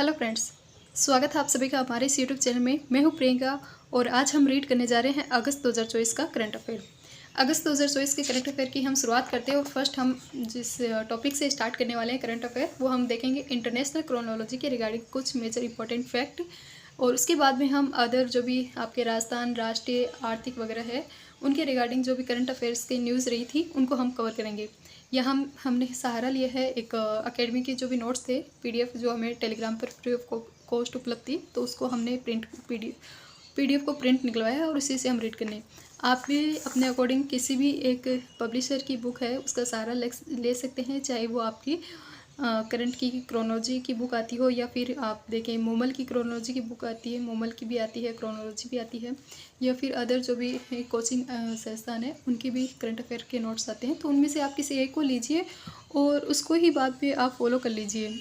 Hello friends, स्वागत है आप सभी का हमारे इस यूट्यूब चैनल में। मैं हूं प्रियंका और आज हम रीड करने जा रहे हैं अगस्त 2024 का करंट अफेयर। अगस्त 2024 के करंट अफेयर की हम शुरुआत करते हैं और फर्स्ट हम जिस टॉपिक से स्टार्ट करने वाले हैं करंट अफेयर वो हम देखेंगे इंटरनेशनल क्रोनोलॉजी के रिगार्डिंग कुछ मेजर इंपॉर्टेंट फैक्ट, और उसके बाद में हम अदर जो भी आपके राजस्थान राष्ट्रीय आर्थिक वगैरह है उनके रिगार्डिंग जो भी करंट अफेयर्स की न्यूज़ रही थी उनको हम कवर करेंगे। या हमने सहारा लिया है एक अकेडमी के जो भी नोट्स थे पीडीएफ जो हमें टेलीग्राम पर फ्री ऑफ कॉस्ट उपलब्ध थी, तो उसको हमने पीडीएफ को प्रिंट निकलवाया है और उसी से हम रीड करने। आप भी अपने अकॉर्डिंग किसी भी एक पब्लिशर की बुक है उसका सहारा ले सकते हैं, चाहे वो आपकी करंट की क्रोनोलॉजी की बुक आती हो या फिर आप देखें मोमल की क्रोनोलॉजी की बुक आती है, मोमल की भी आती है, क्रोनोलॉजी भी आती है, या फिर अदर जो भी कोचिंग संस्थान है उनके भी करंट अफेयर के नोट्स आते हैं। तो उनमें से आप किसी एक को लीजिए और उसको ही बाद में आप फॉलो कर लीजिए,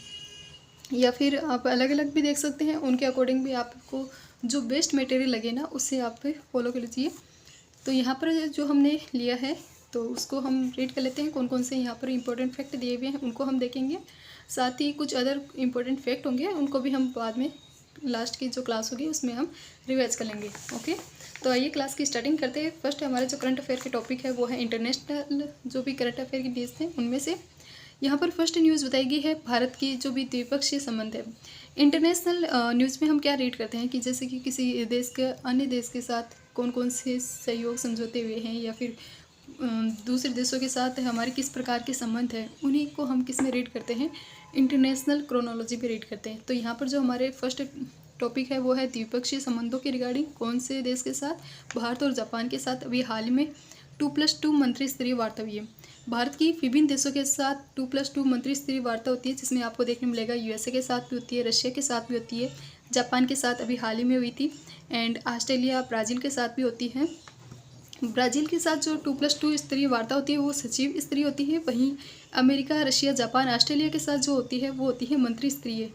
या फिर आप अलग अलग भी देख सकते हैं, उनके अकॉर्डिंग भी आपको जो बेस्ट मटेरियल लगे ना उससे आप फॉलो कर लीजिए। तो यहाँ पर जो हमने लिया है तो उसको हम रीड कर लेते हैं। कौन कौन से यहाँ पर इंपॉर्टेंट फैक्ट दिए हुए हैं उनको हम देखेंगे, साथ ही कुछ अदर इंपॉर्टेंट फैक्ट होंगे उनको भी हम बाद में लास्ट की जो क्लास होगी उसमें हम रिवाइज कर लेंगे। ओके, तो आइए क्लास की स्टार्टिंग करते हैं। फर्स्ट हमारे जो करंट अफेयर के टॉपिक है वो है इंटरनेशनल जो भी करंट अफेयर की न्यूज़ थे उनमें से यहाँ पर फर्स्ट न्यूज़ बताई गई है भारत की जो भी द्विपक्षीय संबंध है। इंटरनेशनल न्यूज़ में हम क्या रीड करते हैं कि जैसे कि किसी देश के अन्य देश के साथ कौन कौन से सहयोग समझौते हुए हैं या फिर दूसरे देशों के साथ हमारे किस प्रकार के संबंध है, उन्हीं को हम किस में रीड करते हैं, इंटरनेशनल क्रोनोलॉजी पे रीड करते हैं। तो यहाँ पर जो हमारे फर्स्ट टॉपिक है वो है द्विपक्षीय संबंधों के रिगार्डिंग कौन से देश के साथ, भारत और जापान के साथ अभी हाल ही में 2+2 मंत्री स्तरीय वार्ता हुई है। भारत की विभिन्न देशों के साथ 2+2 मंत्री स्तरीय वार्ता होती है, जिसमें आपको देखने मिलेगा यूएसए के साथ भी होती है, रशिया के साथ भी होती है, जापान के साथ अभी हाल ही में हुई थी, एंड ऑस्ट्रेलिया ब्राज़ील के साथ भी होती है। ब्राज़ील के साथ जो 2+2 स्तरीय वार्ता होती है वो सचिव स्तरीय होती है, वहीं अमेरिका रशिया जापान ऑस्ट्रेलिया के साथ जो होती है वो होती है मंत्री स्तरीय।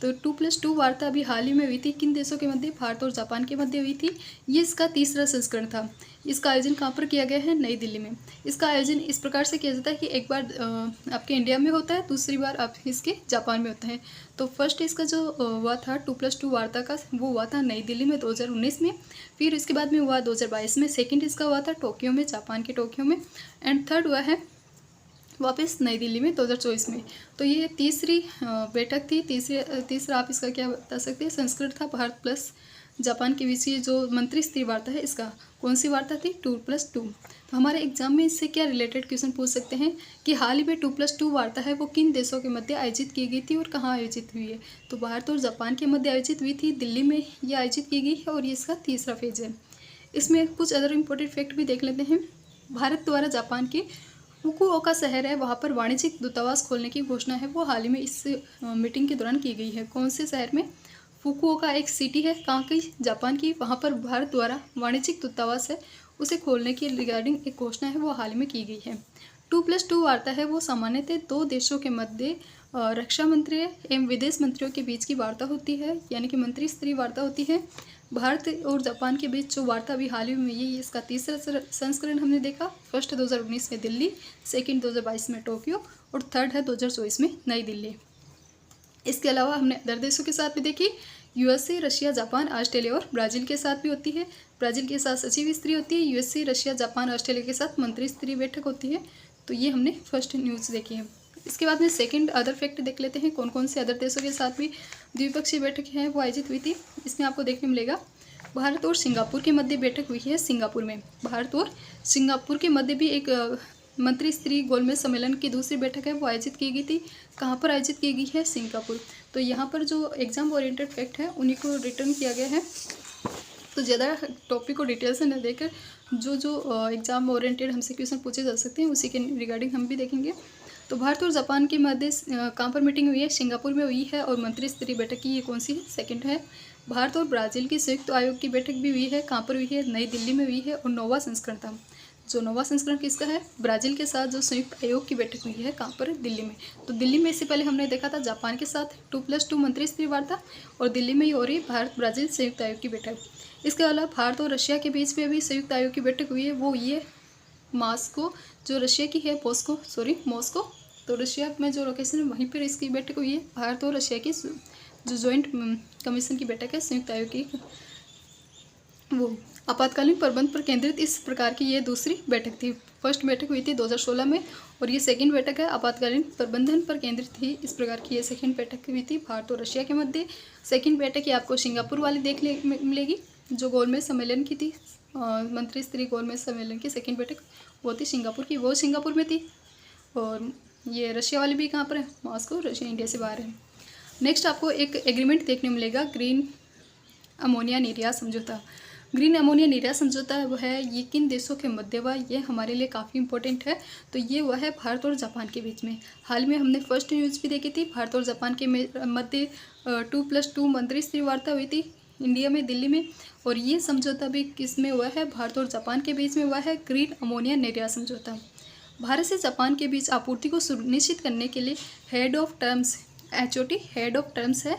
तो 2+2 वार्ता अभी हाल ही में हुई थी, किन देशों के मध्य, भारत और जापान के मध्य हुई थी। ये इसका तीसरा संस्करण था। इसका आयोजन कहाँ पर किया गया है, नई दिल्ली में। इसका आयोजन इस प्रकार से किया जाता है कि एक बार आपके इंडिया में होता है, दूसरी बार आप इसके जापान में होता है। तो फर्स्ट इसका जो हुआ था 2+2 वार्ता का वो हुआ था नई दिल्ली में 2019 में, फिर इसके बाद में हुआ 2022 में, सेकेंड इसका हुआ था टोक्यो में, जापान के टोक्यो में, एंड थर्ड हुआ है वापस नई दिल्ली में 2024 में। तो ये तीसरी बैठक थी। तीसरा आप इसका क्या बता सकते हैं, संस्करण था भारत प्लस जापान के बीच ये जो मंत्री स्तरीय वार्ता है इसका। कौन सी वार्ता थी, 2+2। तो हमारे एग्जाम में इससे क्या रिलेटेड क्वेश्चन पूछ सकते हैं कि हाल ही में 2+2 वार्ता है वो किन देशों के मध्य आयोजित की गई थी और कहाँ आयोजित हुई है। तो भारत और जापान के मध्य आयोजित हुई थी, दिल्ली में ये आयोजित की गई है और ये इसका तीसरा फेज है। इसमें कुछ अदर इम्पोर्टेंट फैक्ट भी देख लेते हैं। भारत द्वारा जापान के फुकुओका शहर है वहाँ पर वाणिज्यिक दूतावास खोलने की घोषणा है वो हाल ही में इस मीटिंग के दौरान की गई है। कौन से शहर में, फुकुओका एक सिटी है कहाँ की, जापान की, वहाँ पर भारत द्वारा वाणिज्यिक दूतावास है उसे खोलने की रिगार्डिंग एक घोषणा है वो हाल ही में की गई है। 2+2 वार्ता है वो सामान्यतः दो देशों के मध्य रक्षा मंत्री एवं विदेश मंत्रियों के बीच की वार्ता होती है, यानी कि मंत्री स्तरीय वार्ता होती है। भारत और जापान के बीच जो वार्ता अभी हाल ही में ये इसका तीसरा संस्करण हमने देखा। फर्स्ट 2019 में दिल्ली, सेकंड 2022 में टोक्यो और थर्ड है 2024 में नई दिल्ली। इसके अलावा हमने अदर देशों के साथ भी देखी, यूएसए रशिया जापान ऑस्ट्रेलिया और ब्राज़ील के साथ भी होती है। ब्राज़ील के साथ सचिव स्तरीय होती है, यूएसए रशिया जापान ऑस्ट्रेलिया के साथ मंत्री स्तरीय बैठक होती है। तो ये हमने फर्स्ट न्यूज़ देखी है। इसके बाद में सेकंड अदर फैक्ट देख लेते हैं, कौन कौन से अदर देशों के साथ भी द्विपक्षीय बैठक है वो आयोजित हुई थी। इसमें आपको देखने मिलेगा भारत और सिंगापुर के मध्य बैठक हुई है सिंगापुर में। भारत और सिंगापुर के मध्य भी एक मंत्री स्तरीय गोलमेज सम्मेलन की दूसरी बैठक है वो आयोजित की गई थी। कहाँ पर आयोजित की गई है, सिंगापुर। तो यहाँ पर जो एग्जाम ओरिएंटेड फैक्ट है उन्हीं को रिटर्न किया गया है। तो ज़्यादा टॉपिक को डिटेल से न देकर जो एग्जाम ओरिएंटेड हमसे क्वेश्चन पूछे जा सकते हैं उसी के रिगार्डिंग हम भी देखेंगे। तो भारत और जापान के मध्य कहाँ पर मीटिंग हुई है, सिंगापुर में हुई है, और मंत्री स्तरीय बैठक की ये कौन सी है, सेकंड है। भारत और ब्राज़ील की संयुक्त आयोग की बैठक भी हुई है, कहाँ पर हुई है, नई दिल्ली में हुई है, और नौवां संस्करण था। जो नौवां संस्करण किसका है, ब्राज़ील के साथ जो संयुक्त आयोग की बैठक हुई है कहाँ पर, दिल्ली में। तो दिल्ली में इससे पहले हमने देखा था जापान के साथ 2+2 मंत्री स्तरीय वार्ता, और दिल्ली में ही हो रही भारत ब्राज़ील संयुक्त आयोग की बैठक। इसके अलावा भारत और रशिया के बीच में भी संयुक्त आयोग की बैठक हुई है, वो ये मॉस्को जो रशिया की है, मॉस्को। तो रशिया में जो लोकेशन है वहीं पर इसकी बैठक हुई है, भारत और रशिया की जो जॉइंट कमीशन की बैठक है संयुक्त आयोग की, वो आपातकालीन प्रबंध पर केंद्रित इस प्रकार की ये दूसरी बैठक थी। फर्स्ट बैठक हुई थी 2016 में और ये सेकंड बैठक है आपातकालीन प्रबंधन पर केंद्रित थी इस प्रकार की ये सेकंड बैठक हुई थी भारत और रशिया के मध्य। सेकंड बैठक ये आपको सिंगापुर वाली मिलेगी जो गोलमेज सम्मेलन की थी, मंत्री स्तरीय गोलमेज सम्मेलन की सेकंड बैठक वो थी सिंगापुर की, वो सिंगापुर में थी। और ये रशिया वाली भी कहाँ पर है, मॉस्को, रशिया इंडिया से बाहर है। नेक्स्ट आपको एक एग्रीमेंट देखने मिलेगा ग्रीन अमोनिया निर्यात समझौता। ग्रीन अमोनिया निर्यात समझौता वो है ये किन देशों के मध्य हुआ, ये हमारे लिए काफ़ी इंपॉर्टेंट है। तो ये वह है भारत और जापान के बीच में। हाल में हमने फर्स्ट न्यूज़ भी देखी थी, भारत और जापान के मध्य 2+2 मंत्री स्तरीय वार्ता हुई थी इंडिया में, दिल्ली में। और ये समझौता भी किस में हुआ है, भारत और जापान के बीच में हुआ है ग्रीन अमोनिया निर्यात समझौता। भारत से जापान के बीच आपूर्ति को सुनिश्चित करने के लिए head of terms HOT head of terms है।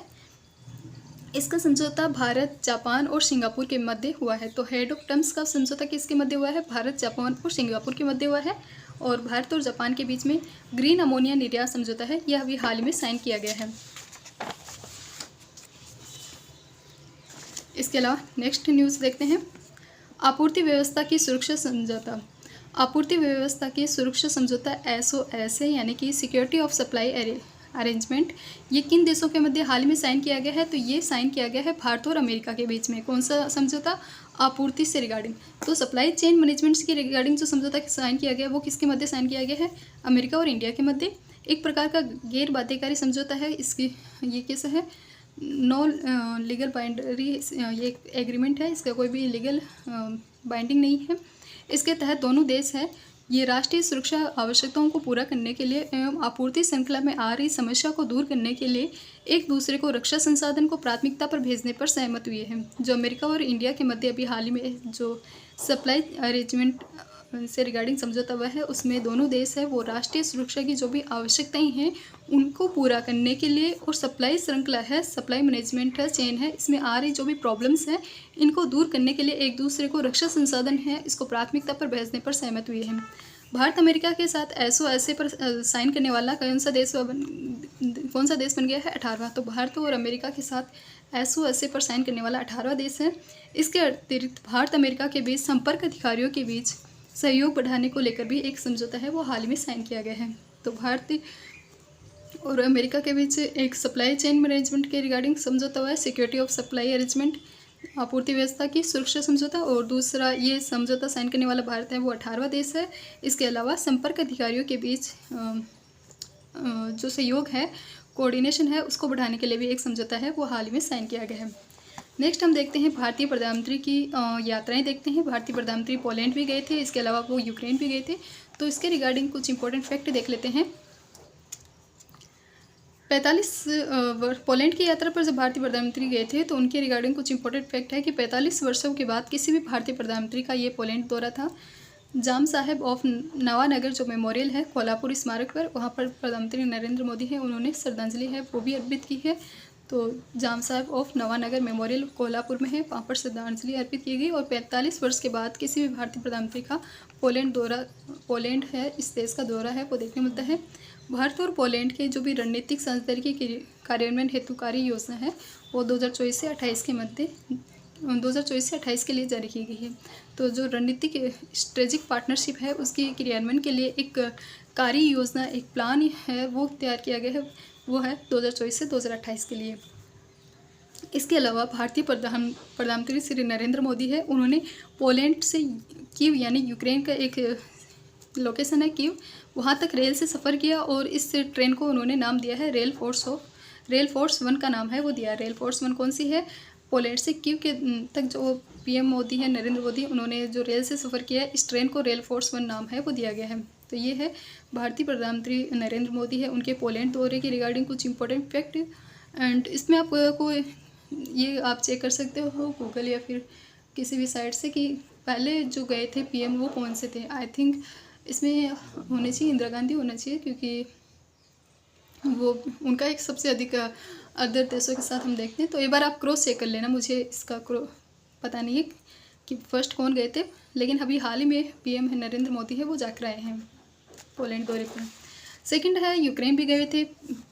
इसका समझौता भारत, जापान और सिंगापुर के मध्य हुआ है। तो हेड ऑफ टर्म्स का समझौता किसके मध्य हुआ है, भारत, जापान और सिंगापुर के मध्य हुआ है। और भारत और जापान के बीच में ग्रीन अमोनिया निर्यात समझौता है, यह अभी हाल ही में साइन किया गया है। इसके अलावा नेक्स्ट न्यूज़ देखते हैं, आपूर्ति व्यवस्था की सुरक्षा समझौता। आपूर्ति व्यवस्था की सुरक्षा समझौता SOS है, यानी कि सिक्योरिटी ऑफ सप्लाई अरेंजमेंट। ये किन देशों के मध्य हाल ही में साइन किया गया है, तो ये साइन किया गया है भारत और अमेरिका के बीच में। कौन सा समझौता, आपूर्ति से रिगार्डिंग। तो सप्लाई चेन मैनेजमेंट की रिगार्डिंग जो समझौता साइन किया गया है वो किसके मध्य साइन किया गया है, अमेरिका और इंडिया के मध्य। एक प्रकार का गैर बाध्यकारी समझौता है, इसकी ये कैसा है, नो लीगल बाइंडरी, ये एग्रीमेंट है, इसका कोई भी लीगल बाइंडिंग नहीं है। इसके तहत दोनों देश हैं, ये राष्ट्रीय सुरक्षा आवश्यकताओं को पूरा करने के लिए एवं आपूर्ति श्रृंखला में आ रही समस्या को दूर करने के लिए एक दूसरे को रक्षा संसाधन को प्राथमिकता पर भेजने पर सहमत हुए हैं। जो अमेरिका और इंडिया के मध्य अभी हाल ही में जो सप्लाई अरेंजमेंट से रिगार्डिंग समझौता हुआ है, उसमें दोनों देश है वो राष्ट्रीय सुरक्षा की जो भी आवश्यकताएं हैं उनको पूरा करने के लिए, और सप्लाई श्रृंखला है, सप्लाई मैनेजमेंट है, चेन है, इसमें आ रही जो भी प्रॉब्लम्स हैं इनको दूर करने के लिए एक दूसरे को रक्षा संसाधन है इसको प्राथमिकता पर भेजने पर सहमत हुए हैं। भारत अमेरिका के साथ SOS पर साइन करने वाला कौन सा देश बन गया है, 18वां। तो भारत और अमेरिका के साथ SOS पर साइन करने वाला 18वां देश है। इसके अतिरिक्त भारत अमेरिका के बीच संपर्क अधिकारियों के बीच सहयोग बढ़ाने को लेकर भी एक समझौता है वो हाल ही में साइन किया गया है। तो भारत और अमेरिका के बीच एक सप्लाई चेन मैनेजमेंट के रिगार्डिंग समझौता हुआ है, सिक्योरिटी ऑफ सप्लाई अरेंजमेंट, आपूर्ति व्यवस्था की सुरक्षा समझौता। और दूसरा ये समझौता साइन करने वाला भारत है वो 18वां देश है। इसके अलावा संपर्क अधिकारियों के बीच जो सहयोग है, कोऑर्डिनेशन है, उसको बढ़ाने के लिए भी एक समझौता है वो हाल ही में साइन किया गया है। नेक्स्ट हम देखते हैं भारतीय प्रधानमंत्री की यात्राएं देखते हैं। भारतीय प्रधानमंत्री पोलैंड भी गए थे, इसके अलावा वो यूक्रेन भी गए थे। तो इसके रिगार्डिंग कुछ इंपॉर्टेंट फैक्ट देख लेते हैं। 45 पोलैंड की यात्रा पर जब भारतीय प्रधानमंत्री गए थे तो उनके रिगार्डिंग कुछ इंपॉर्टेंट फैक्ट है कि 45 वर्षों के बाद किसी भी भारतीय प्रधानमंत्री का ये पोलैंड दौरा था। जाम साहेब ऑफ नवानगर जो मेमोरियल है कोल्हापुर स्मारक पर, वहाँ पर प्रधानमंत्री नरेंद्र मोदी हैं, उन्होंने श्रद्धांजलि है वो भी अर्पित की है। तो जाम साहब ऑफ नवानगर मेमोरियल कोल्हापुर में है, वहाँ पर श्रद्धांजलि अर्पित की गई। और 45 वर्ष के बाद किसी भी भारतीय प्रधानमंत्री का पोलैंड है इस देश का दौरा है वो देखने मिलता है। भारत और पोलैंड के जो भी रणनीतिक साझेदारी के कार्यान्वयन हेतु कार्य योजना है वो 2024 से 28 के मध्य 2024 से 28 के लिए जारी की गई है। तो जो रणनीतिक स्ट्रेटेजिक पार्टनरशिप है उसकी क्रियान्वयन के लिए एक कार्य योजना, एक प्लान है वो तैयार किया गया है, वो है 2024 से 2028 के लिए। इसके अलावा भारतीय प्रधानमंत्री श्री नरेंद्र मोदी है, उन्होंने पोलैंड से कीव यानी यूक्रेन का एक लोकेशन है कीव, वहाँ तक रेल से सफ़र किया और इस ट्रेन को उन्होंने नाम दिया है रेल फोर्स 1 का नाम है वो दिया। रेल फोर्स 1 कौन सी है, पोलैंड से कीव के तक जो PM मोदी है नरेंद्र मोदी, उन्होंने जो रेल से सफ़र किया है इस ट्रेन को रेल फोर्स 1 नाम है वो दिया गया है। तो ये है भारतीय प्रधानमंत्री नरेंद्र मोदी है, उनके पोलैंड दौरे की रिगार्डिंग कुछ इंपॉर्टेंट फैक्ट। एंड इसमें आपको ये आप चेक कर सकते हो गूगल या फिर किसी भी साइट से कि पहले जो गए थे PM वो कौन से थे। आई थिंक इसमें होने चाहिए इंदिरा गांधी होना चाहिए, क्योंकि वो उनका एक सबसे अधिक अदर देशों के साथ हम देखते हैं। तो एक बार आप क्रॉस चेक कर लेना, मुझे इसका पता नहीं है कि फर्स्ट कौन गए थे, लेकिन अभी हाल ही में PM है नरेंद्र मोदी है वो जाकर आए हैं पोलैंड दौरे पर। सेकंड है यूक्रेन भी गए थे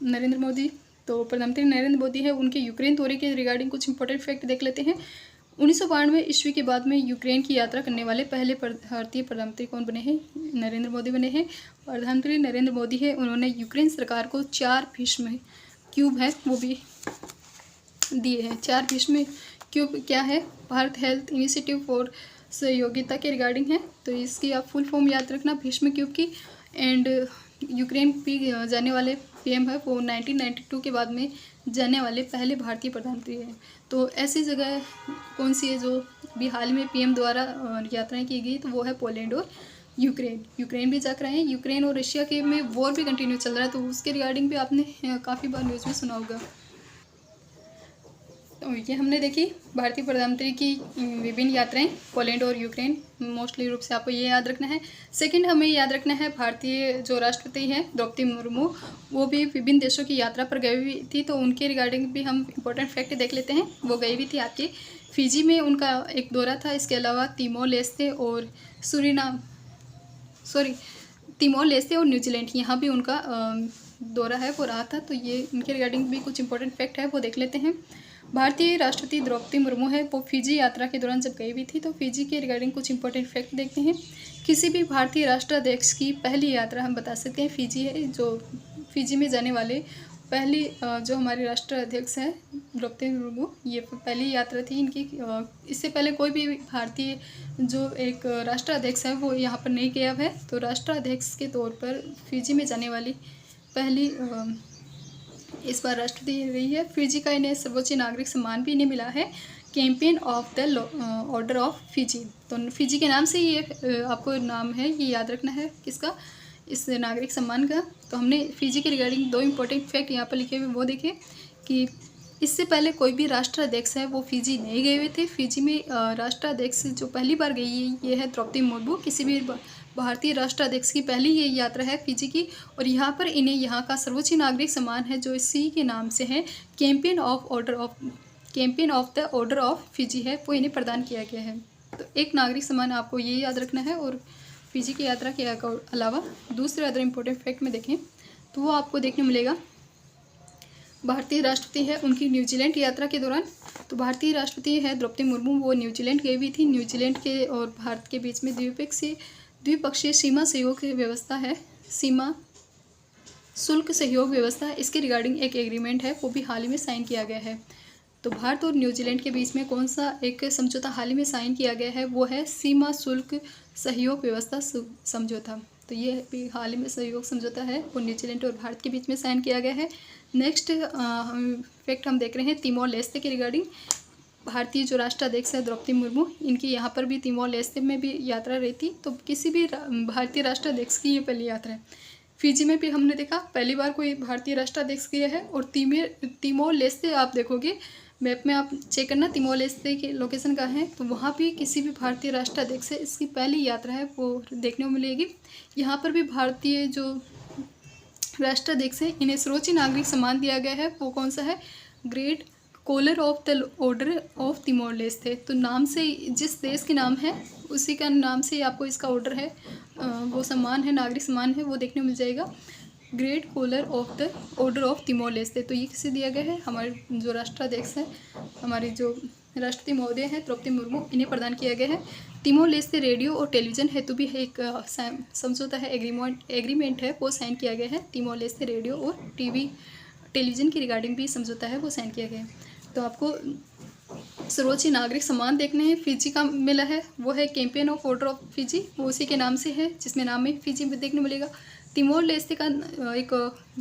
नरेंद्र मोदी, तो प्रधानमंत्री नरेंद्र मोदी है, उनके यूक्रेन दौरे के रिगार्डिंग कुछ इंपॉर्टेंट फैक्ट देख लेते हैं। 1992 ईस्वी के बाद में यूक्रेन की यात्रा करने वाले पहले भारतीय प्रधानमंत्री कौन बने हैं? नरेंद्र मोदी बने हैं। प्रधानमंत्री नरेंद्र मोदी है, उन्होंने यूक्रेन सरकार को 4 भीष्म क्यूब है वो भी दिए हैं। 4 भीष्म क्यूब क्या है? भारत हेल्थ इनिशिएटिव फॉर सहयोगिता के रिगार्डिंग है, तो इसकी आप फुल फॉर्म याद रखना भीष्म क्यूब की। एंड यूक्रेन भी जाने वाले पीएम है वो 1992 के बाद में जाने वाले पहले भारतीय प्रधानमंत्री हैं। तो ऐसी जगह कौन सी है जो भी हाल में पीएम द्वारा यात्राएं की गई? तो वो है पोलैंड और यूक्रेन। यूक्रेन भी जाकर आए हैं। यूक्रेन और रशिया के में वॉर भी कंटिन्यू चल रहा है, तो उसके रिगार्डिंग भी आपने काफ़ी बार न्यूज़ में सुना होगा। तो ये हमने देखी भारतीय प्रधानमंत्री की विभिन्न यात्राएं पोलैंड और यूक्रेन। मोस्टली रूप से आपको ये याद रखना है। सेकंड हमें याद रखना है भारतीय जो राष्ट्रपति हैं द्रौपदी मुर्मू, वो भी विभिन्न देशों की यात्रा पर गई हुई थी, तो उनके रिगार्डिंग भी हम इंपॉर्टेंट फैक्ट देख लेते हैं। वो गई हुई थी आपकी फिजी में उनका एक दौरा था। इसके अलावा तिमोर लेस्ते और न्यूजीलैंड, यहाँ भी उनका दौरा है वो रहा था। तो ये इनके रिगार्डिंग भी कुछ इंपॉर्टेंट फैक्ट है वो देख लेते हैं। भारतीय राष्ट्रपति द्रौपदी मुर्मू है, वो फिजी यात्रा के दौरान जब गई हुई थी, तो फिजी के रिगार्डिंग कुछ इंपॉर्टेंट फैक्ट देखते हैं। किसी भी भारतीय राष्ट्राध्यक्ष की पहली यात्रा हम बता सकते हैं फिजी है, जो फिजी में जाने वाले पहली जो हमारे राष्ट्राध्यक्ष हैं द्रौपदी मुर्मू, ये पहली यात्रा थी इनकी। इससे पहले कोई भी भारतीय जो एक राष्ट्राध्यक्ष है वो यहाँ पर नहीं गया है, तो राष्ट्राध्यक्ष के तौर पर फिजी में जाने वाली पहली इस बार राष्ट्रपति रही है। फिजी का इन्हें सर्वोच्च नागरिक सम्मान भी इन्हें मिला है, champion of the order of Fiji. तो फिजी के नाम से ये आपको नाम है, ये याद रखना है किसका? इस नागरिक सम्मान का। तो हमने फिजी के रिगार्डिंग 2 इंपॉर्टेंट फैक्ट यहाँ पर लिखे हुए वो देखे कि इससे पहले कोई भी राष्ट्राध्यक्ष है वो फिजी नहीं गए हुए थे। फिजी में राष्ट्राध्यक्ष जो पहली बार गई है ये है द्रौपदी मुर्मू। किसी भी भारतीय राष्ट्राध्यक्ष की पहली ये यात्रा है फिजी की, और यहाँ पर इन्हें यहाँ का सर्वोच्च नागरिक सम्मान है जो इसी के नाम से है, champion of the order of Fiji है, वो इन्हें प्रदान किया गया है। तो एक नागरिक सम्मान आपको ये याद रखना है। और फिजी की यात्रा के अलावा दूसरे अदर इम्पोर्टेंट फैक्ट में देखें तो वो आपको देखने मिलेगा। भारतीय राष्ट्रपति है उनकी न्यूजीलैंड यात्रा के दौरान, तो भारतीय राष्ट्रपति है द्रौपदी मुर्मू, वो न्यूजीलैंड गई हुई थी। न्यूजीलैंड के और भारत के बीच में द्विपक्षीय सीमा सहयोग व्यवस्था है, सीमा शुल्क सहयोग व्यवस्था, इसके रिगार्डिंग एक एग्रीमेंट है वो भी हाल ही में साइन किया गया है। तो भारत और न्यूजीलैंड के बीच में कौन सा एक समझौता हाल ही में साइन किया गया है? वो है सीमा शुल्क सहयोग व्यवस्था समझौता। तो ये भी हाल ही में सहयोग समझौता है वो न्यूजीलैंड और भारत के बीच में साइन किया गया है। नेक्स्ट फैक्ट हम देख रहे हैं तिमोर लेस्ते के रिगार्डिंग। भारतीय जो राष्ट्राध्यक्ष है द्रौपदी मुर्मू, इनकी यहाँ पर भी तिमोर लेस्ते में भी यात्रा रही थी। तो किसी भी भारतीय राष्ट्राध्यक्ष की ये पहली यात्रा है। फिजी में भी हमने देखा पहली बार कोई भारतीय राष्ट्राध्यक्ष किया है। और तिमोर लेस्ते आप देखोगे मैप में, आप चेक करना तिमोर लेस्ते की लोकेशन कहाँ है, तो वहाँ भी किसी भी भारतीय राष्ट्राध्यक्ष है इसकी पहली यात्रा है वो देखने को मिलेगी। यहाँ पर भी भारतीय जो राष्ट्राध्यक्ष है इन्हें सर्वोच्च नागरिक सम्मान दिया गया है, वो कौन सा है? Great collar of the order of Timor Leste. तो नाम से जिस देश के नाम है उसी का नाम से आपको इसका ऑर्डर है, वो सम्मान है, नागरिक सम्मान है, वो देखने को मिल जाएगा, great collar of the order of Timor Leste. तो ये किसे दिया गया है? हमारे जो राष्ट्राध्यक्ष हैं, हमारी जो राष्ट्रपति महोदय हैं द्रौपदी मुर्मू, इन्हें प्रदान किया गया है। तिमोर लेस्ते रेडियो और टेलीविज़न हेतु भी एक समझौता है, एग्रीमेंट है वो साइन किया गया है। तिमोर लेस्ते रेडियो और टेलीविज़न की रिगार्डिंग भी समझौता है वो साइन किया गया है। तो आपको सर्वोच्च नागरिक सम्मान देखने हैं फिजी का मिला है, वो है champion of order of Fiji, वो उसी के नाम से है जिसमें नाम में फिजी में देखने मिलेगा। तिमोर लेस्ते का एक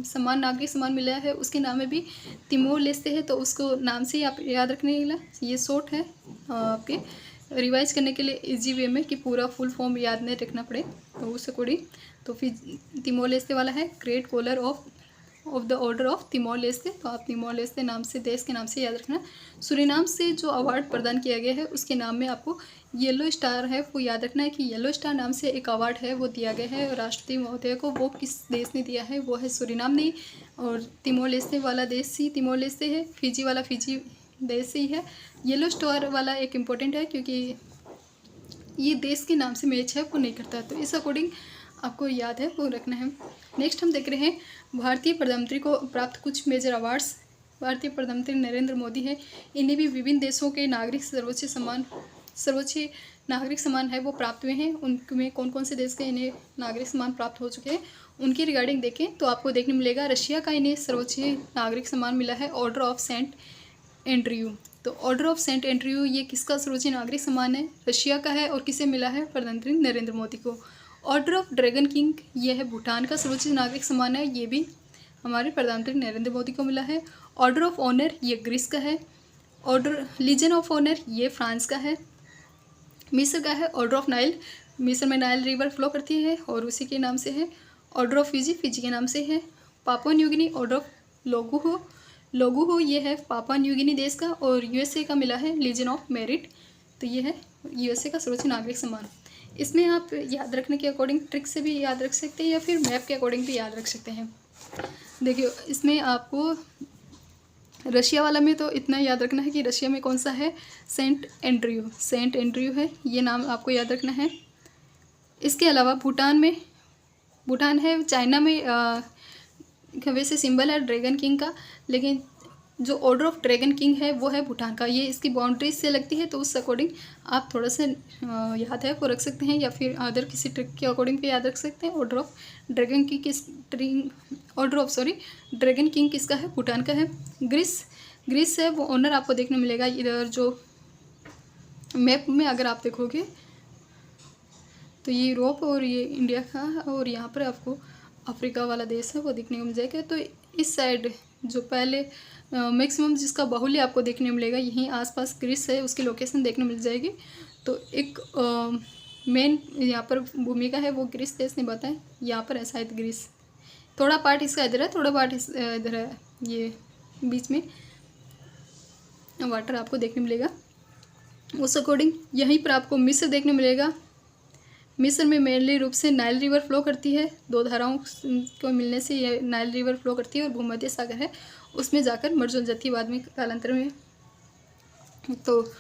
सम्मान, नागरिक सम्मान मिला है, उसके नाम में भी तिमोर लेस्ते है, तो उसको नाम से ही आप याद रखने के लिए ये शॉर्ट है आपके रिवाइज करने के लिए इजी वे में कि पूरा फुल फॉर्म याद नहीं रखना पड़े, तो उस अकॉर्डिंग। तो फिर तिमोर लेस्ते वाला है great collar of the order of Timor Leste, तो आप तिमोर लेस्ते नाम से, देश के नाम से याद रखना। सूरीनाम से जो अवार्ड प्रदान किया गया है उसके नाम में आपको येलो स्टार है वो याद रखना है कि येलो स्टार नाम से एक अवार्ड है वो दिया गया है राष्ट्रपति महोदय को। वो किस देश ने दिया है? वो है सूरीनाम ने। और तिमोर लेस्ते वाला देश ही तिमोर लेस्ते है, फिजी वाला फिजी देश ही है। येलो स्टार वाला एक इम्पोर्टेंट है क्योंकि ये देश के नाम से मैच है वो नहीं करता, तो इस अकॉर्डिंग आपको याद है वो रखना है। नेक्स्ट हम देख रहे हैं भारतीय प्रधानमंत्री को प्राप्त कुछ मेजर अवार्ड्स। भारतीय प्रधानमंत्री नरेंद्र मोदी है, इन्हें भी विभिन्न देशों के नागरिक सर्वोच्च नागरिक सम्मान है वो प्राप्त हुए हैं। उनमें कौन कौन से देश के इन्हें नागरिक सम्मान प्राप्त हो चुके हैं उनकी रिगार्डिंग देखें तो आपको देखने मिलेगा रशिया का इन्हें सर्वोच्च नागरिक सम्मान मिला है, ऑर्डर ऑफ सेंट एंड्रयू। तो ऑर्डर ऑफ सेंट एंड्रयू ये किसका सर्वोच्च नागरिक सम्मान है? रशिया का है। और किसे मिला है? प्रधानमंत्री नरेंद्र मोदी को। ऑर्डर ऑफ ड्रैगन किंग ये है भूटान का सर्वोच्च नागरिक सम्मान है, ये भी हमारे प्रधानमंत्री नरेंद्र मोदी को मिला है। ऑर्डर ऑफ ऑनर ये ग्रीस का है। ऑर्डर लीजन ऑफ ऑनर ये फ्रांस का है। मिस्र का है ऑर्डर ऑफ नाइल, मिस्र में नाइल रिवर फ्लो करती है और उसी के नाम से है। ऑर्डर ऑफ फिजी, फिजी के नाम से है। Papua New Guinea order of Logohu, Logohu ये है पापुआ न्यू गिनी देश का। और यूएसए का मिला है लीजन ऑफ मेरिट, तो ये है यूएसए का सर्वोच्च नागरिक सम्मान। इसमें आप याद रखने के अकॉर्डिंग ट्रिक से भी याद रख सकते हैं या फिर मैप के अकॉर्डिंग भी याद रख सकते हैं। देखिए इसमें आपको रशिया वाला में तो इतना याद रखना है कि रशिया में कौन सा है? सेंट एंड्रयू, सेंट एंड्रयू है, ये नाम आपको याद रखना है। इसके अलावा भूटान में, भूटान है। चाइना में वैसे सिंबल है ड्रैगन किंग का, लेकिन जो ऑर्डर ऑफ ड्रैगन किंग है वो है भूटान का। ये इसकी बाउंड्रीज से लगती है, तो उस अकॉर्डिंग आप थोड़ा सा याद है वो रख सकते हैं या फिर अदर किसी ट्रिक के अकॉर्डिंग भी याद रख सकते हैं। Order of dragon king dragon king किसका है? भूटान का है। ग्रीस है वो ऑनर आपको देखने मिलेगा इधर जो मैप में अगर आप देखोगे तो ये यूरोप और ये इंडिया का, और यहाँ पर आपको अफ्रीका वाला देश है वो देखने को मिल जाएगा। तो इस साइड जो पहले मैक्सिमम जिसका बाहुल्य आपको देखने मिलेगा यहीं आसपास ग्रीस है, उसकी लोकेशन देखने मिल जाएगी। तो एक मेन यहाँ पर भूमिका है वो ग्रीस देश निभाता है। यहाँ पर है शायद ग्रीस, थोड़ा पार्ट इसका इधर है, थोड़ा पार्ट इधर है, ये बीच में वाटर आपको देखने मिलेगा। उस अकॉर्डिंग यहीं पर आपको मिस्र देखने मिलेगा। मिस्र में मेनली रूप से नाइल रिवर फ्लो करती है, दो धाराओं को मिलने से यह नाइल रिवर फ्लो करती है। और भूमध्य सागर है, उसमें जाकर मर्ज हो जाती है बाद में कालांतर में। तो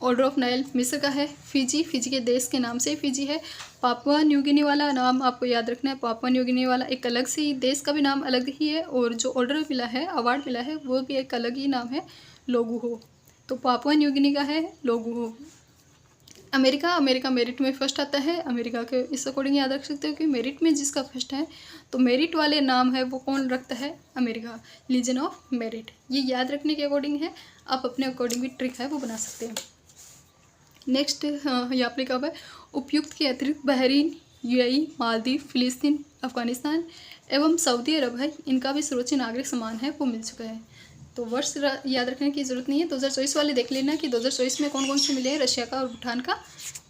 ऑर्डर ऑफ नाइल मिस्र का है। फिजी, फिजी के देश के नाम से फिजी है। पापुआ न्यू गिनी वाला नाम आपको याद रखना है। पापुआ न्यू गिनी वाला एक अलग से देश का भी नाम अलग ही है, और जो ऑर्डर मिला है, अवार्ड मिला है, वो भी एक अलग ही नाम है, लोगोहो। तो पापुआ न्यू गिनी का है लोगोहो। अमेरिका मेरिट में फर्स्ट आता है। अमेरिका के इस अकॉर्डिंग याद रख सकते हो कि मेरिट में जिसका फर्स्ट है, तो मेरिट वाले नाम है वो कौन रखता है? America, legion of merit. ये याद रखने के अकॉर्डिंग है, आप अपने अकॉर्डिंग भी ट्रिक है वो बना सकते हैं। नेक्स्ट यहाँ पर कब है? उपयुक्त के अतिरिक्त बहरीन, यूएई, मालदीव, फिलिस्तीन, अफगानिस्तान एवं सऊदी अरब है, इनका भी सर्वोच्च नागरिक सम्मान है वो मिल चुका है। तो वर्ष याद रखने की जरूरत नहीं है। 2024 वाले देख लेना कि 2024 में कौन कौन से मिले हैं, रशिया का और भूटान का,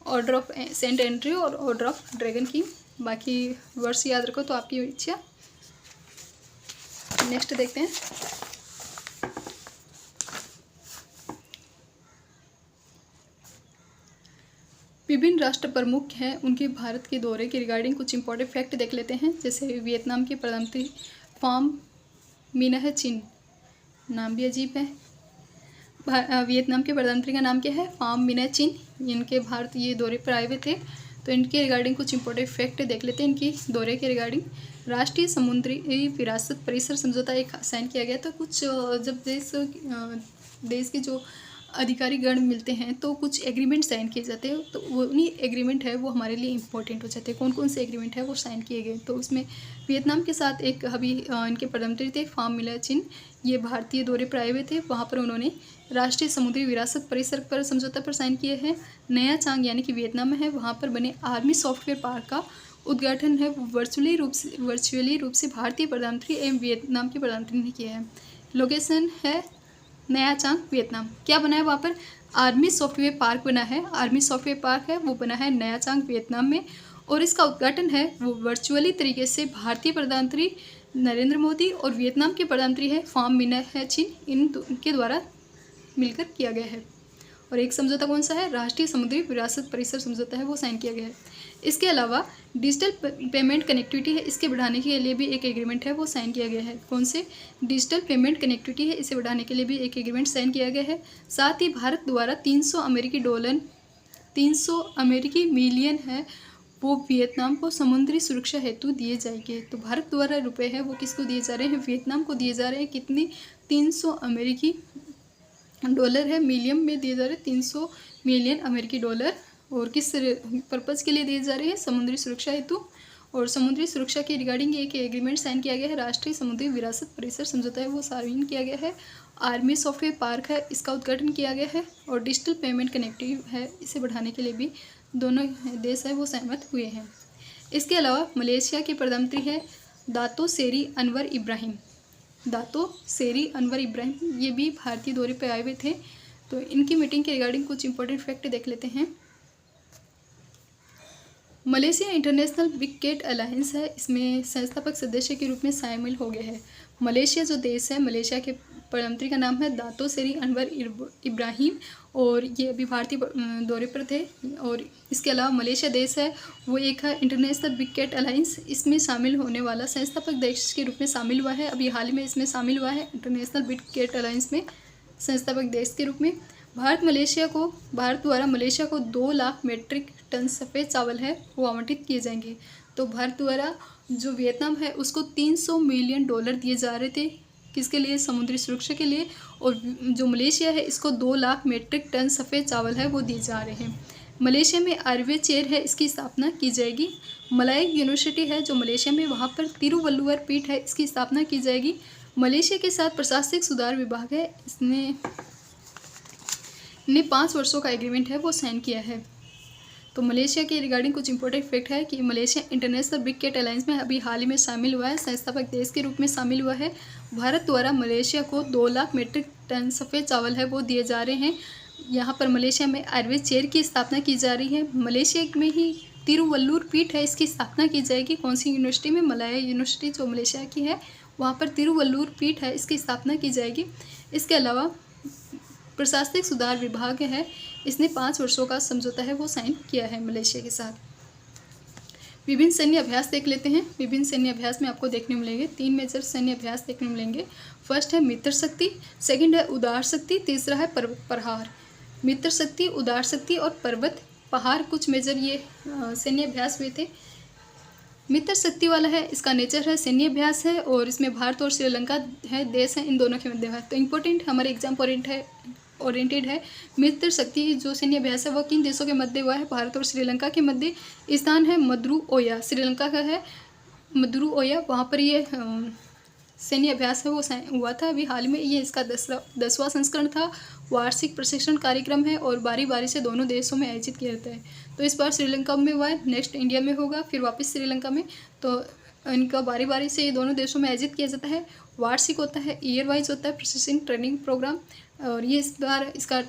ऑर्डर ऑफ सेंट एंड्रयू और ऑर्डर ऑफ ड्रैगन किंग। बाकी वर्ष याद रखो तो आपकी इच्छा। नेक्स्ट देखते हैं। विभिन्न राष्ट्र प्रमुख हैं, उनके भारत के दौरे के रिगार्डिंग कुछ इंपॉर्टेंट फैक्ट देख लेते हैं। जैसे वियतनाम के प्रधानमंत्री फाम मिन्ह चिन, नाम भी अजीब है। वियतनाम के प्रधानमंत्री का नाम क्या है? फाम मिन्ह चिन। इनके भारत ये दौरे पर आए हुए थे, तो इनके रिगार्डिंग कुछ इंपॉर्टेंट फैक्ट देख लेते हैं इनकी दौरे के रिगार्डिंग। राष्ट्रीय समुद्री विरासत परिसर समझौता एक साइन किया गया था। कुछ जब देश के जो अधिकारी गण मिलते हैं तो कुछ एग्रीमेंट साइन किए जाते हैं, तो वो उन्हीं एग्रीमेंट है वो हमारे लिए इंपॉर्टेंट हो जाते हैं। कौन कौन से एग्रीमेंट है वो साइन किए गए, तो उसमें वियतनाम के साथ एक अभी इनके प्रधानमंत्री थे फाम मिन्ह चिन, ये भारतीय दौरे पर आए हुए थे। वहाँ पर उन्होंने राष्ट्रीय समुद्री विरासत परिसर पर समझौता पर साइन किए हैं। नया चांग यानी कि वियतनाम में है, वहाँ पर बने आर्मी सॉफ्टवेयर पार्क का उद्घाटन है वर्चुअली रूप से भारतीय प्रधानमंत्री एवं वियतनाम के प्रधानमंत्री ने किया है। लोकेशन है नया चांग वियतनाम। क्या बना है वहाँ पर? आर्मी सॉफ्टवेयर पार्क बना है। आर्मी सॉफ्टवेयर पार्क है वो बना है नया चांग वियतनाम में, और इसका उद्घाटन है वो वर्चुअली तरीके से भारतीय प्रधानमंत्री नरेंद्र मोदी और वियतनाम के प्रधानमंत्री है फाम मिन्ह चिन, इनके द्वारा मिलकर किया गया है। और एक समझौता कौन सा है? राष्ट्रीय समुद्री विरासत परिसर समझौता है वो साइन किया गया है। इसके अलावा डिजिटल पेमेंट कनेक्टिविटी है, इसके बढ़ाने के लिए भी एक एग्रीमेंट है वो साइन किया गया है। कौन से? डिजिटल पेमेंट कनेक्टिविटी है, इसे बढ़ाने के लिए भी एक एग्रीमेंट साइन किया गया है। साथ ही भारत द्वारा 300 अमेरिकी मिलियन है वो वियतनाम को समुद्री सुरक्षा हेतु दिए जाएंगे। तो भारत द्वारा रुपए है वो किसको दिए जा रहे हैं, वियतनाम को दिए जा रहे हैं। कितनी, 300 अमेरिकी डॉलर है, मिलियन में दिए जा रहे हैं 300 मिलियन अमेरिकी डॉलर। और किस पर्पज़ के लिए दिए जा रहे हैं, समुद्री सुरक्षा हेतु। और समुद्री सुरक्षा के रिगार्डिंग एक एग्रीमेंट साइन किया गया है, राष्ट्रीय समुद्री विरासत परिसर समझौता है वो साइन किया गया है। आर्मी सॉफ्टवेयर पार्क है, इसका उद्घाटन किया गया है। और डिजिटल पेमेंट कनेक्टिव है, इसे बढ़ाने के लिए भी दोनों देश है वो सहमत हुए हैं। इसके अलावा मलेशिया के प्रधानमंत्री है दातो सेरी अनवर इब्राहिम। दातो सेरी अनवर इब्राहिम ये भी भारतीय दौरे पर आए हुए थे। तो इनकी मीटिंग के रिगार्डिंग कुछ इंपॉर्टेंट फैक्ट देख लेते हैं। Malaysia international big cat alliance है, इसमें संस्थापक सदस्य के रूप में शामिल हो गए हैं। मलेशिया जो देश है, मलेशिया के प्रधानमंत्री का नाम है दातो सेरी अनवर इब्राहिम और ये अभी भारतीय दौरे पर थे। और इसके अलावा मलेशिया देश है वो एक है इंटरनेशनल बिग कैट अलायंस, इसमें शामिल होने वाला संस्थापक देश के रूप में शामिल हुआ है। अभी हाल ही में इसमें शामिल हुआ है इंटरनेशनल बिग कैट अलायंस में संस्थापक देश के रूप में। भारत द्वारा मलेशिया को 2 लाख मीट्रिक टन सफ़ेद चावल है वो आवंटित किए जाएंगे। तो भारत द्वारा जो वियतनाम है उसको 300 मिलियन डॉलर दिए जा रहे थे, किसके लिए, समुद्री सुरक्षा के लिए। और जो मलेशिया है इसको 2 लाख मीट्रिक टन सफ़ेद चावल है वो दिए जा रहे हैं। मलेशिया में आयुर्वेद चेयर है, इसकी स्थापना की जाएगी। मलाय यूनिवर्सिटी है जो मलेशिया में, वहाँ पर तिरुवल्लुवर पीठ है, इसकी स्थापना की जाएगी। मलेशिया के साथ प्रशासनिक सुधार विभाग है, इसने 5 वर्षों का एग्रीमेंट है वो साइन किया है। तो मलेशिया के रिगार्डिंग कुछ इंपॉर्टेंट फैक्ट है कि Malaysia international big cat alliance में अभी हाल ही में शामिल हुआ है, संस्थापक देश के रूप में शामिल हुआ है। भारत द्वारा मलेशिया को 2 लाख मीट्रिक टन सफ़ेद चावल है वो दिए जा रहे हैं। यहाँ पर मलेशिया में आयुर्वेद चेयर की स्थापना की जा रही है। मलेशिया में ही तिरुवल्लुवर पीठ है, इसकी स्थापना की जाएगी। कौन सी यूनिवर्सिटी में, मलाया यूनिवर्सिटी जो मलेशिया की है वहाँ पर तिरुवल्लुवर पीठ है, इसकी स्थापना की जाएगी। इसके अलावा प्रशासनिक सुधार विभाग है, इसने 5 वर्षों का समझौता है वो साइन किया है मलेशिया के साथ। विभिन्न सैन्य अभ्यास देख लेते हैं। विभिन्न सैन्य अभ्यास में आपको देखने मिलेंगे 3 मेजर सैन्य अभ्यास देखने मिलेंगे। फर्स्ट है मित्र शक्ति, सेकंड है उदार शक्ति, तीसरा है पर्वत प्रहार। मित्र शक्ति, उदार शक्ति और पर्वत प्रहार कुछ मेजर ये सैन्य अभ्यास हुए थे। मित्र शक्ति वाला है, इसका नेचर है सैन्य अभ्यास है और इसमें भारत और श्रीलंका है देश है, इन दोनों के मध्य है। तो इम्पोर्टेंट हमारे एग्जाम ओरिएंटेड है। मित्र शक्ति जो सैन्य अभ्यास है वह किन देशों के मध्य हुआ है, भारत और श्रीलंका के मध्य। स्थान है मद्रू ओया, श्रीलंका का है मद्रू ओया, वहाँ पर ये सैन्य अभ्यास है वो हुआ था अभी हाल में। ये इसका 10वां संस्करण था। वार्षिक प्रशिक्षण कार्यक्रम है और बारी बारी से दोनों देशों में आयोजित किया जाता है। तो इस बार श्रीलंका में हुआ है, नेक्स्ट इंडिया में होगा, फिर वापस श्रीलंका में। तो इनका बारी बारी से ये दोनों देशों में आयोजित किया जाता है। वार्षिक होता है, ईयर वाइज होता है प्रशिक्षण ट्रेनिंग प्रोग्राम। और ये इस बार इसका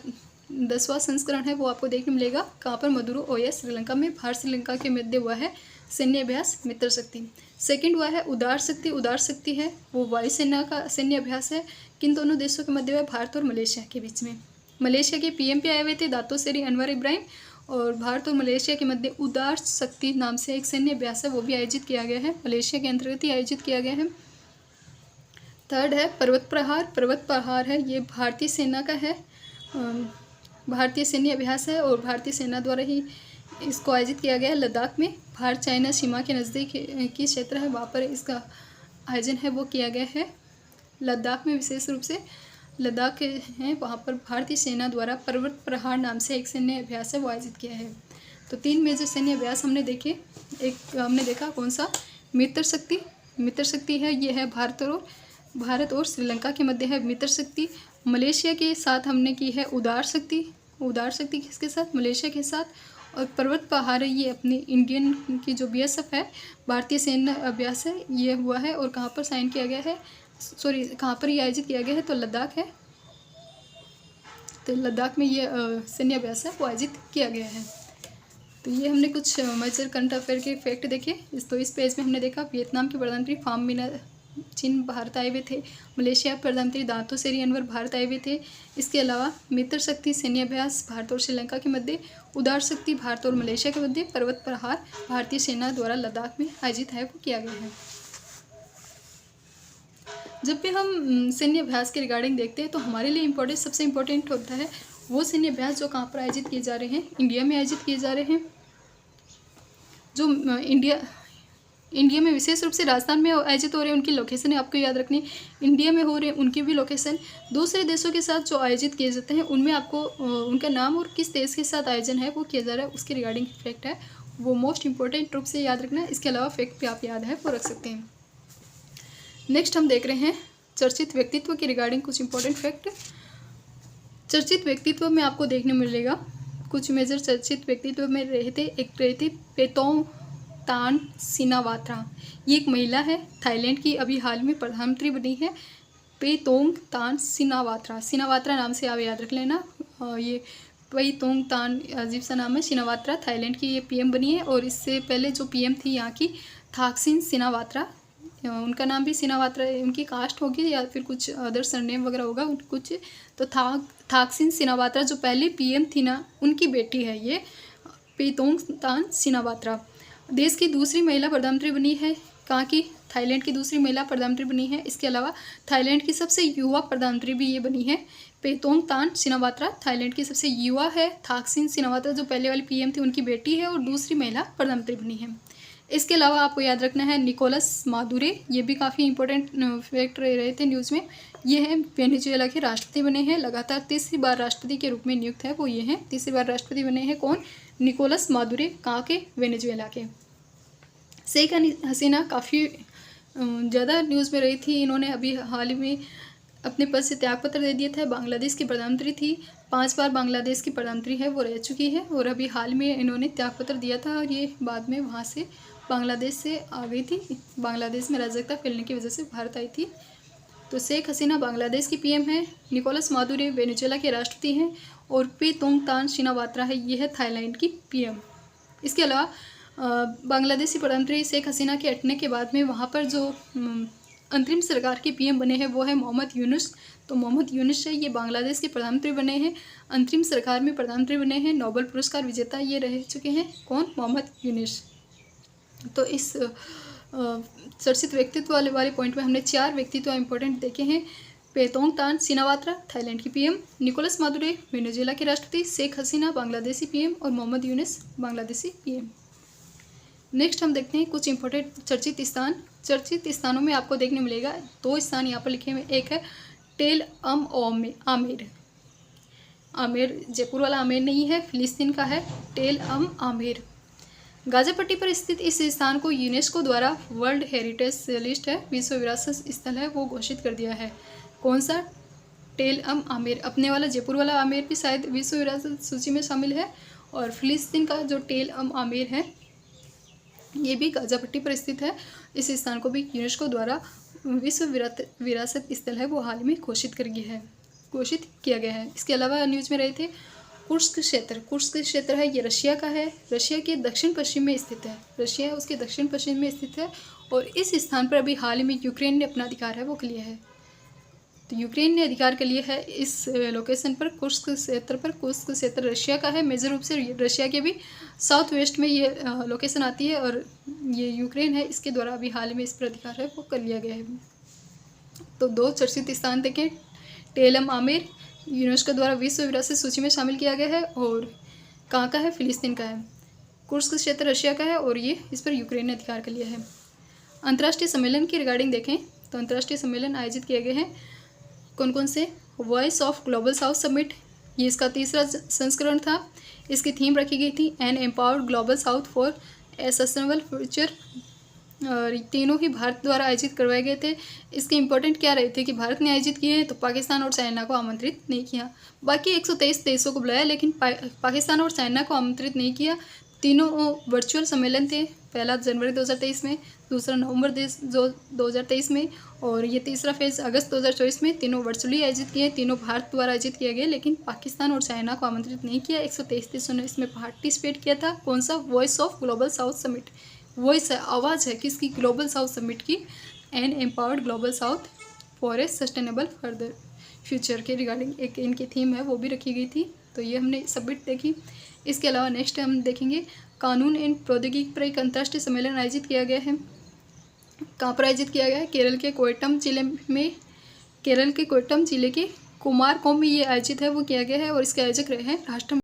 10वां संस्करण है वो आपको देखने मिलेगा। कहाँ पर, मदुरो ओया, श्रीलंका में। भारत श्रीलंका के मध्य हुआ है सैन्य अभ्यास मित्र शक्ति। सेकंड हुआ है उदार शक्ति। उदार शक्ति है वो वायुसेना का सैन्य अभ्यास है। किन दोनों देशों के मध्य हुआ है, भारत और मलेशिया के बीच में। मलेशिया के पीएम पे आए हुए थे दातो सेरी अनवर इब्राहिम और भारत और मलेशिया के मध्य उदार शक्ति नाम से एक सैन्य अभ्यास है वो भी आयोजित किया गया है, मलेशिया के अंतर्गत ही आयोजित किया गया है। थर्ड है पर्वत प्रहार। पर्वत प्रहार है ये भारतीय सेना का है, भारतीय सैन्य अभ्यास है और भारतीय सेना द्वारा ही इसको आयोजित किया गया है लद्दाख में। भारत चाइना सीमा के नज़दीक की क्षेत्र है, वहाँ पर इसका आयोजन है वो किया गया है लद्दाख में। विशेष रूप से लद्दाख है वहाँ पर भारतीय सेना द्वारा पर्वत प्रहार नाम से एक सैन्य अभ्यास है वो आयोजित किया है। तो 3 मेजर सैन्य अभ्यास हमने देखे। एक हमने देखा कौन सा, मित्र शक्ति। मित्र शक्ति है ये है भारत और श्रीलंका के मध्य है मित्र शक्ति। मलेशिया के साथ हमने की है उदार शक्ति। उदार शक्ति किसके साथ, मलेशिया के साथ। और पर्वत प्रहार है ये अपनी इंडियन की जो बीएसएफ है, भारतीय सैन्य अभ्यास है ये हुआ है। और कहाँ पर साइन किया गया है, कहाँ पर ये आयोजित किया गया है, तो लद्दाख है। तो लद्दाख में ये सैन्य अभ्यास है वो आयोजित किया गया है। तो ये हमने कुछ मेजर करंट अफेयर के फैक्ट देखे। तो इस पेज में हमने देखा वियतनाम के प्रधानमंत्री फाम मिना चीन भारत आए हुए थे। मलेशिया प्रधानमंत्री दातो सेरी अनवर भारत आए हुए थे। इसके अलावा मित्र शक्ति सैन्य अभ्यास भारत और श्रीलंका के मध्य। उदार शक्ति भारत और मलेशिया के मध्य। पर्वत प्रहार भारतीय सेना द्वारा लद्दाख में आयोजित है वो किया गया है। जब भी हम सैन्य अभ्यास के रिगार्डिंग देखते हैं तो हमारे लिए सबसे इम्पोर्टेंट होता है वो सैन्य अभ्यास जो कहाँ पर आयोजित किए जा रहे हैं, इंडिया में आयोजित किए जा रहे हैं। जो इंडिया में विशेष रूप से राजस्थान में आयोजित हो रहे हैं उनकी लोकेशन है आपको याद रखनी। इंडिया में हो रहे हैं उनकी भी लोकेशन। दूसरे देशों के साथ जो आयोजित किए जाते हैं उनमें आपको उनका नाम और किस देश के साथ आयोजन है वो किया जा रहा है उसके रिगार्डिंग फैक्ट है, वो मोस्ट इंपॉर्टेंट रूप से याद रखना है। इसके अलावा फैक्ट भी आप याद है वो रख सकते हैं। नेक्स्ट हम देख रहे हैं चर्चित व्यक्तित्व के रिगार्डिंग कुछ इंपॉर्टेंट फैक्ट। चर्चित व्यक्तित्व में आपको देखने मिलेगा कुछ मेजर चर्चित व्यक्तित्व में रहे थे। एक रहे थे पेतोंग तान सिनावात्रा, ये एक महिला है थाईलैंड की, अभी हाल में प्रधानमंत्री बनी है। पेतोंग तान सिनावात्रा, सिनावात्रा नाम से आप याद रख लेना। ये पेतोंग तान अजीब सा नाम है। सिनावात्रा थाईलैंड की ये पीएम बनी है और इससे पहले जो पीएम थी यहाँ की थाकसिन सिनावात्रा, उनका नाम भी सिनावात्रा, उनकी कास्ट होगी या फिर कुछ अदर सरनेम वगैरह होगा कुछ। तो थाकसिन सिनावात्रा जो पहले पीएम थी ना उनकी बेटी है ये पेतोंग तान सिनावात्रा। देश की दूसरी महिला प्रधानमंत्री बनी है, कहाँ की, थाईलैंड की दूसरी महिला प्रधानमंत्री बनी है। इसके अलावा थाईलैंड की सबसे युवा प्रधानमंत्री भी ये बनी है। पेतोंग तान सिनावात्रा थाईलैंड की सबसे युवा है। थाकसिन सिनावात्रा जो पहले वाली पीएम थी उनकी बेटी है और दूसरी महिला प्रधानमंत्री बनी है। इसके अलावा आपको याद रखना है निकोलस मादुरो, ये भी काफ़ी इंपॉर्टेंट फैक्ट रहे थे न्यूज़ में। ये है वेनेजुएला के राष्ट्रपति बने हैं, लगातार तीसरी बार राष्ट्रपति के रूप में नियुक्त है वो ये हैं, तीसरी बार राष्ट्रपति बने हैं। कौन, निकोलस मादुरो, कहाँ के, वेनेजुएला के। शेख हसीना काफ़ी ज़्यादा न्यूज़ में रही थी, इन्होंने अभी हाल ही में अपने पद से त्यागपत्र दे दिया था। बांग्लादेश की प्रधानमंत्री थी, 5 बार बांग्लादेश की प्रधानमंत्री है वो रह चुकी है और अभी हाल में इन्होंने त्यागपत्र दिया था और ये बाद में वहाँ से बांग्लादेश से आ गई थी, बांग्लादेश में अराजकता फैलने की वजह से भारत आई थी। तो शेख हसीना बांग्लादेश की पीएम है, निकोलस मादुरो वेनेजुएला के राष्ट्रपति हैं और पेतोंग तान सिनावात्रा है ये है थाईलैंड की पीएम। इसके अलावा बांग्लादेशी प्रधानमंत्री शेख हसीना के हटने के बाद में वहाँ पर जो अंतरिम सरकार के पीएम बने हैं वो है मोहम्मद यूनुस। तो मोहम्मद यूनुस है ये बांग्लादेश के प्रधानमंत्री बने हैं, अंतरिम सरकार में प्रधानमंत्री बने हैं, नोबेल पुरस्कार विजेता ये रह चुके हैं। कौन, मोहम्मद यूनुस। तो इस चर्चित व्यक्तित्व वाले पॉइंट में हमने 4 व्यक्तित्व इंपॉर्टेंट देखे हैं। पेतोंग तान सिनावात्रा थाईलैंड की पीएम, निकोलस मादुरो वेनेजुएला के राष्ट्रपति, शेख हसीना बांग्लादेशी पीएम और मोहम्मद यूनुस बांग्लादेशी पीएम। नेक्स्ट हम देखते हैं कुछ इंपॉर्टेंट चर्चित स्थान। चर्चित स्थानों में आपको देखने मिलेगा 2 स्थान यहाँ पर लिखे हुए, एक है टेल आमेर। आमेर जयपुर वाला आमेर नहीं है, फिलिस्तीन का है टेल आमेर। गाजा पट्टी पर स्थित इस स्थान को यूनेस्को द्वारा वर्ल्ड हेरिटेज लिस्ट है, विश्व विरासत स्थल है वो घोषित कर दिया है। कौन सा, टेल आमेर। अपने वाला जयपुर वाला आमेर भी शायद विश्व विरासत सूची में शामिल है और फिलिस्तीन का जो टेल आमेर है ये भी गाजा पट्टी पर स्थित है। इस स्थान को भी यूनेस्को द्वारा विश्व विरासत स्थल है वो हाल में घोषित किया गया है। इसके अलावा न्यूज़ में रहे थे कुर्स्क क्षेत्र। कुर्स्क क्षेत्र है ये रशिया का है, रशिया के दक्षिण पश्चिम में स्थित है, रशिया उसके दक्षिण पश्चिम में स्थित है और इस स्थान पर अभी हाल ही में यूक्रेन ने अपना अधिकार है वो कर लिया है। तो यूक्रेन ने अधिकार कर लिया है इस लोकेशन पर, कुर्स्क क्षेत्र पर। कुर्स्क क्षेत्र रशिया का है, मेजर रूप से रशिया के भी साउथ वेस्ट में ये लोकेशन आती है और ये यूक्रेन है, इसके द्वारा अभी हाल में इस पर अधिकार है वो कर लिया गया है। तो 2 चर्चित स्थान देखें, टेल आमेर यूनेस्को द्वारा विश्व विरासत सूची में शामिल किया गया है और कहाँ का है, फिलिस्तीन का है। कुर्स्क क्षेत्र रशिया का है और ये इस पर यूक्रेन ने अधिकार कर लिया है। अंतर्राष्ट्रीय सम्मेलन की रिगार्डिंग देखें तो अंतर्राष्ट्रीय सम्मेलन आयोजित किए गए हैं कौन कौन से, voice of global south summit, ये इसका 3रा संस्करण था। इसकी थीम रखी गई थी an empowered global south for a sustainable future और तीनों ही भारत द्वारा आयोजित करवाए गए थे। इसके इंपॉर्टेंट क्या रहे थे कि भारत ने आयोजित किए हैं तो पाकिस्तान और चाइना को आमंत्रित नहीं किया। बाकी 123 देशों को बुलाया लेकिन पाकिस्तान और चाइना को आमंत्रित नहीं किया। तीनों वर्चुअल सम्मेलन थे, पहला जनवरी 2023 में, दूसरा नवंबर 2023 में और ये तीसरा फेज अगस्त 2024 में। तीनों वर्चुअली आयोजित किए, तीनों भारत द्वारा आयोजित किए गए लेकिन पाकिस्तान और चाइना को आमंत्रित नहीं किया। 123 देशों ने इसमें पार्टिसिपेट किया था। कौन सा, voice of global south summit, voice है, आवाज़ है किसकी, ग्लोबल साउथ समिट की, an empowered global south for a sustainable further future के रिगार्डिंग एक इनकी थीम है वो भी रखी गई थी। तो ये हमने समिट देखी। इसके अलावा नेक्स्ट हम देखेंगे कानून एवं प्रौद्योगिकी पर एक अंतर्राष्ट्रीय सम्मेलन आयोजित किया गया है। कहाँ पर आयोजित किया गया है, केरल के कोट्टयम जिले में, केरल के कोट्टयम जिले के कुमारकोम में ये आयोजित है वो किया गया है और इसके आयोजक रहे हैं राष्ट्र